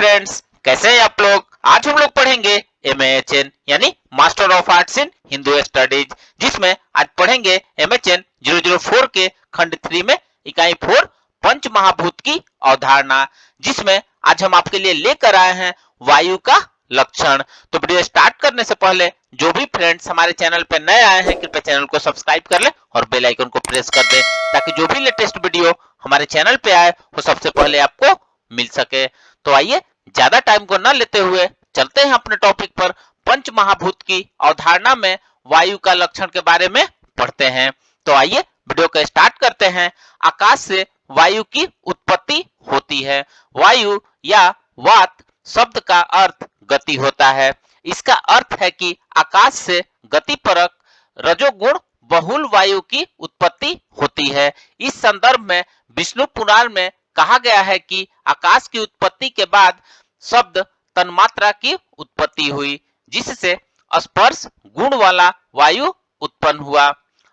Friends, कैसे हैं आप लोग। आज हम लोग पढ़ेंगे MAHN यानी master of arts in Hindu studies, जिसमें आज पढ़ेंगे MHN 004 के खंड 3 में इकाई 4 पंच महाभूत की अवधारणा, जिसमें आज हम आपके लिए लेकर आए हैं वायु का लक्षण। तो वीडियो स्टार्ट करने से पहले जो भी फ्रेंड्स हमारे चैनल पर नए आए हैं, कृपया चैनल को सब्सक्राइब कर ले और बेल आइकन को प्रेस कर दे, ताकि जो भी लेटेस्ट वीडियो हमारे चैनल पे आए वो सबसे पहले आपको मिल सके। तो आइए ज्यादा टाइम को न लेते हुए चलते हैं अपने टॉपिक पर। पंच महाभूत की अवधारणा में वायु का लक्षण के बारे में पढ़ते हैं। तो आइए वीडियो को स्टार्ट करते हैं। आकाश से वायु की उत्पत्ति होती है। वायु या वात शब्द का अर्थ गति होता है। इसका अर्थ है कि आकाश से गतिपरक रजोगुण बहुल वायु की उत्पत्ति होती है। इस संदर्भ में विष्णु पुराण में कहा गया है कि आकाश की उत्पत्ति के बाद शब्द तन्मात्रा की उत्पत्ति हुई, जिससे स्पर्श गुण वाला वायु उत्पन्न हुआ।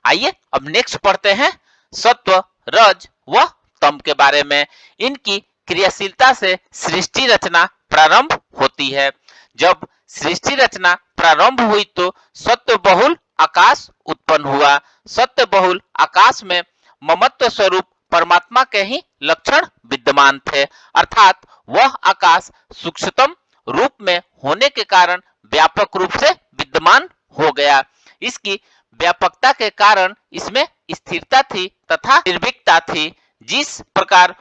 आइए अब नेक्स्ट पढ़ते हैं सत्व, रज व तम के बारे में। इनकी क्रियाशीलता से सृष्टि रचना प्रारंभ होती है। जब सृष्टि रचना प्रारंभ हुई तो सत्व बहुल आकाश उत्पन्न हुआ। सत्य बहुल आकाश में ममत्व स्वरूप परमात्मा के ही लक्षण विद्यमान थे, अर्थात वह आकाश सूक्ष्मतम रूप में होने के कारण व्यापक रूप से विद्यमान हो गया। इसकी व्यापकता के कारण इसमें स्थिरता थी तथा निर्भीकता थी। जिस प्रकार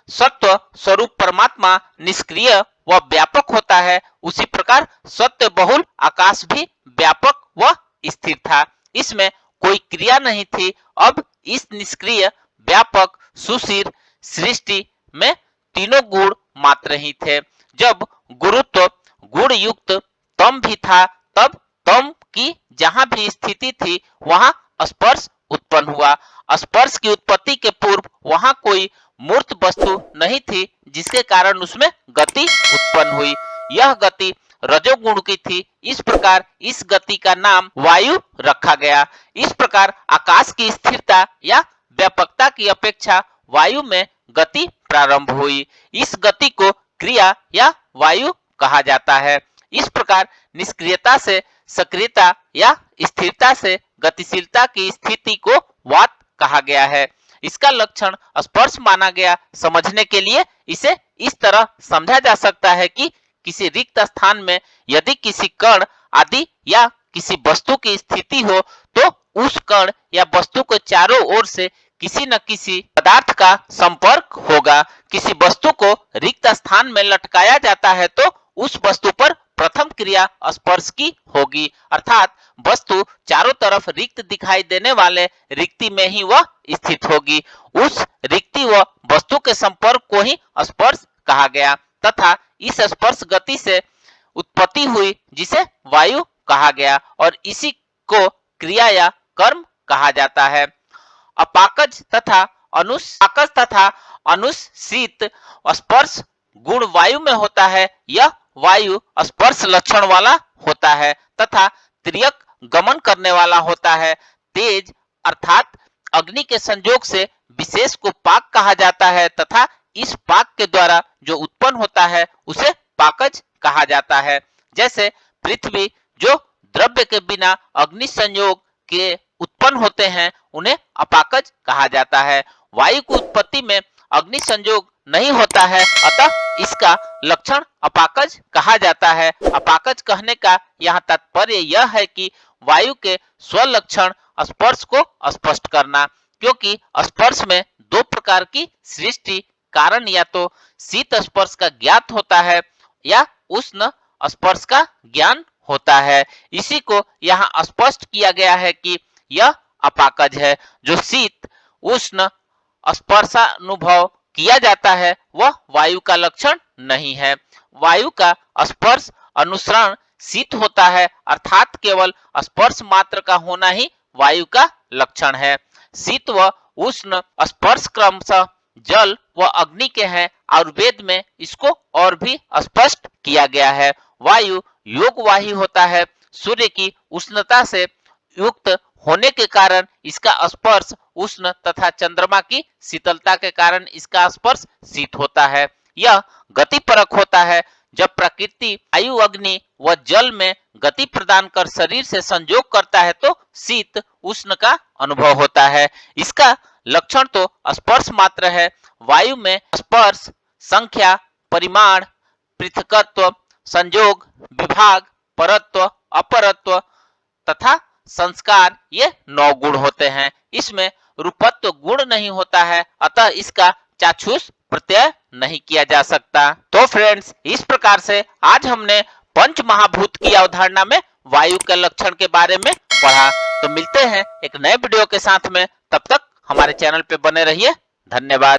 सत्व स्वरूप परमात्मा निष्क्रिय व व्यापक होता है, उसी प्रकार सत्य बहुल आकाश भी व्यापक व स्थिर था। इसमें कोई क्रिया नहीं थी। अब इस निष्क्रिय व्यापक सुशीर सृष्टि में तीनों गुण मात्र ही थे। जब गुरुत्व गुण युक्त तम भी था, तब तम की जहां भी स्थिति थी वहां स्पर्श उत्पन्न हुआ। स्पर्श की उत्पत्ति के पूर्व वहां कोई मूर्त वस्तु नहीं थी, जिसके कारण उसमें गति उत्पन्न हुई। यह गति रजोगुण की थी। इस प्रकार इस गति का नाम वायु रखा गया। इस प्रकार आकाश की स्थिरता या व्यापकता की अपेक्षा वायु में गति प्रारंभ हुई। इस गति को क्रिया या वायु कहा जाता है। इस प्रकार निष्क्रियता से सक्रियता या स्थिरता से गतिशीलता की स्थिति को वात कहा गया है। इसका लक्षण स्पर्श माना गया। समझने के लिए इसे इस तरह समझा जा सकता है कि किसी रिक्त स्थान में यदि किसी कण आदि या किसी वस्तु की स्थिति हो, तो उस कण या वस्तु को चारों ओर से किसी न किसी पदार्थ का संपर्क होगा। किसी वस्तु को रिक्त स्थान में लटकाया जाता है तो उस वस्तु पर प्रथम क्रिया स्पर्श की होगी, अर्थात वस्तु चारों तरफ रिक्त दिखाई देने वाले रिक्ति में ही वह स्थित होगी। उस रिक्ति व वस्तु के संपर्क को ही स्पर्श कहा गया तथा इस स्पर्श गति से उत्पत्ति हुई, जिसे वायु कहा गया, और इसी को क्रिया या कर्म कहा जाता है। अपाकज तथा अनुशीत स्पर्श गुण वायु में होता है। यह वायु स्पर्श लक्षण वाला होता है तथा त्रियक गमन करने वाला होता है। तेज अर्थात अग्नि के संयोग से विशेष को पाक कहा जाता है तथा इस पाक के द्वारा जो उत्पन्न होता है उसे पाकज कहा जाता है। जैसे पृथ्वी जो द्रव्य के बिना अग्नि संयोग के उत्पन्न होते हैं, उन्हें अपाकज कहा जाता है। वायु की उत्पत्ति में अग्नि संयोग नहीं होता है, अतः इसका लक्षण अपाकज कहा जाता है। अपाकज कहने का यहाँ तात्पर्य यह है कि वायु के स्वलक्षण स्पर्श को स्पष्ट करना, क्योंकि स्पर्श में दो प्रकार की सृष्टि कारण या तो शीत स्पर्श का ज्ञात होता है या उष्ण स्पर्श का ज्ञान होता है। इसी को यहाँ स्पष्ट किया गया है कि यह अपाकज है। जो शीत उष्ण स्पर्शानुभव किया जाता है वह वायु का लक्षण नहीं है। वायु का स्पर्श अनुसरण शीत होता है, अर्थात केवल स्पर्श मात्र का होना ही वायु का लक्षण है। शीत व उष्ण स्पर्श क्रमशः जल व अग्नि के हैं। आयुर्वेद में इसको और भी स्पष्ट किया गया है। वायु योगवाही होता है। सूर्य की उष्णता से युक्त होने के कारण इसका स्पर्श उष्ण तथा चंद्रमा की शीतलता के कारण इसका स्पर्श शीत होता है। यह गतिपरक होता है। जब प्रकृति वायु, अग्नि व जल में गति प्रदान कर शरीर से संयोग करता है तो शीत उष्ण का अनुभव होता है। इसका लक्षण तो स्पर्श मात्र है। वायु में स्पर्श, संख्या, परिमाण, पृथकत्व, संयोग, विभाग, परत्व, अपरत्व तथा संस्कार, ये 9 गुण होते हैं। इसमें रूपत्व गुण नहीं होता है, अतः इसका चाक्षुष प्रत्यय नहीं किया जा सकता। तो फ्रेंड्स, इस प्रकार से आज हमने पंच महाभूत की अवधारणा में वायु के लक्षण के बारे में पढ़ा। तो मिलते हैं एक नए वीडियो के साथ में, तब तक हमारे चैनल पे बने रहिए। धन्यवाद।